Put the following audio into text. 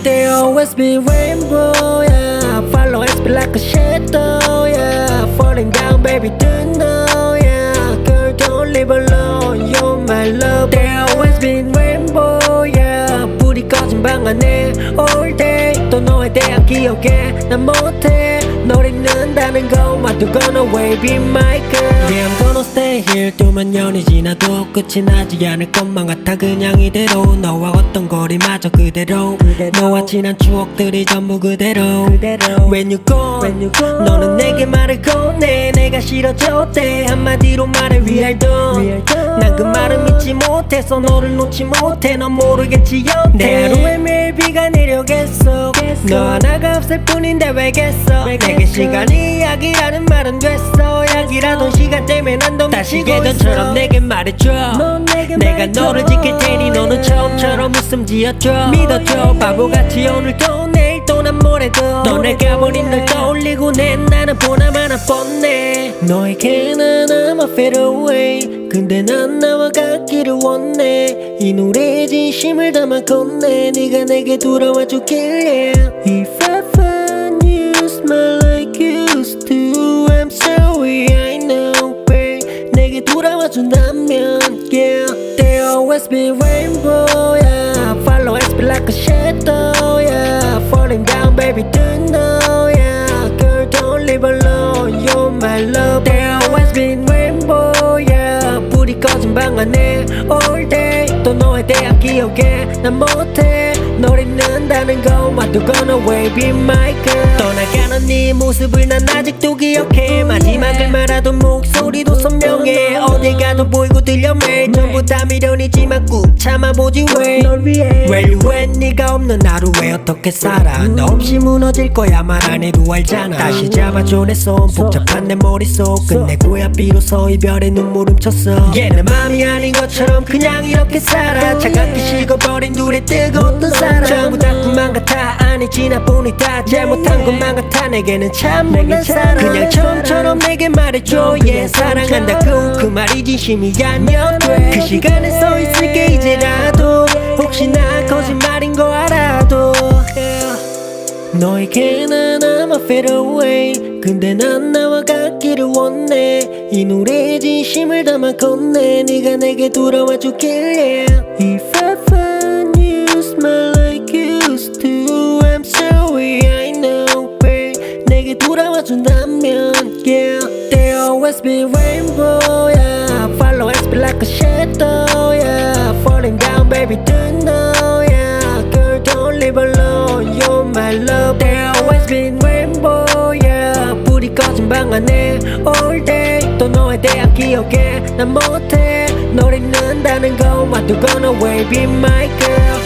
They always be rainbow, yeah. Follow us be like a shadow, yeah. Falling down, baby, don't know, yeah. Girl, don't live alone, you're my love. They always been rainbow, yeah. 불이 꺼진 방 안에 all day. 또 너에 대한 기억에 난 못해. 널 잊는다는 건 What you gonna way be my girl. Yeah, I'm gonna stay here. 두만 년이 지나도 끝이 나지 않을 것만 같아. 그냥 이대로 너와 걷던 거리마저 그대로 너와 지난 추억들이 전부 그대로 When you go 너는 내게 말을 꺼내. 내가 싫어졌대 한마디로 말해 위알던. 난 그 말을 믿지 못해서 너를 놓지 못해. 넌 모르겠지 여태 내 하루에 매일 비가 내려겠어. 너 하나가 없을 뿐인데 왜겠어. 내게 시간이 약이라는 말은 됐어. 약이라던 시간땜에 난 더 다시 예전처럼 내게 말해줘. 내가 너를 지킬테니 너는 처음처럼 웃음지어줘. 믿어줘 바보같이 오늘도 내일도 난 모레도 떠나가버린 널 떠올리곤해. 나는 보나마나 뻔해. 너에게 난 I'm a fade away. 근데 난 나와 같기를 원해. 이 노래에 진심을 담아 건네. 네가 내게 돌아와주길 yeah. If I find you smile like you used to I'm sorry I know babe. 내게 돌아와준다면 yeah. They always be rainbow yeah. Follow us be like a shadow yeah. Falling down baby don't know yeah. Girl don't live alone you're my love. They always been rainbow yeah. 불이 꺼진 방 안에 all day. 또 너에 대한 기억에 난 못해. 널 잊는다는 건 What you gonna way be my girl. 떠나가는 네 모습을 난 아직도 기억해. 마지막을 말하던 목소리도 선명해. 어딜 가도 보이고 들려 매일 전부 다 미련이지만 꾹 참아보지 왜. 널 위해 Where you at 네가 없는 하루에 어떻게 살아. 너 없이 무너질 거야 말 안 해도 알잖아. 다시 잡아줘 내 손 복잡한 내 머릿속 끝내고야 비로소 이별에 눈물 훔쳤어. 얘 내 맘이 아닌 것처럼 그냥 이렇게 살아. 차갑게 식어버린 둘의 뜨거웠던 사랑 전부 다 꿈만 같아. 아니지 나뿐이 다 잘못한 것만 같아. 내게는 참 못난 사랑. 그냥 처음처럼 내게 말해줘 yeah. 사랑한다고 그 말이 진심이 아니면 돼. 그 시간에 서 있을게 이제라도. 혹시나 거짓말인 거 알아도 yeah. 너에게 난 I'm a fade away. 근데 난 나와 같기를 원해. 이 노래에 진심을 담아 건네. 네가 내게 돌아와주길 yeah. If I find you smile like you used to I'm sorry I know babe. 내게 돌아와준다면 yeah. They always be rainbow yeah. Follow us be like a shadow yeah. Falling down baby don't know yeah. Girl don't live alone you're my love. They always been rainbow yeah. 불이 꺼진 방 안에 all day. 또 너에 대한 기억에 난 못해. 널 잊는다는 건 What you gonna way be my girl.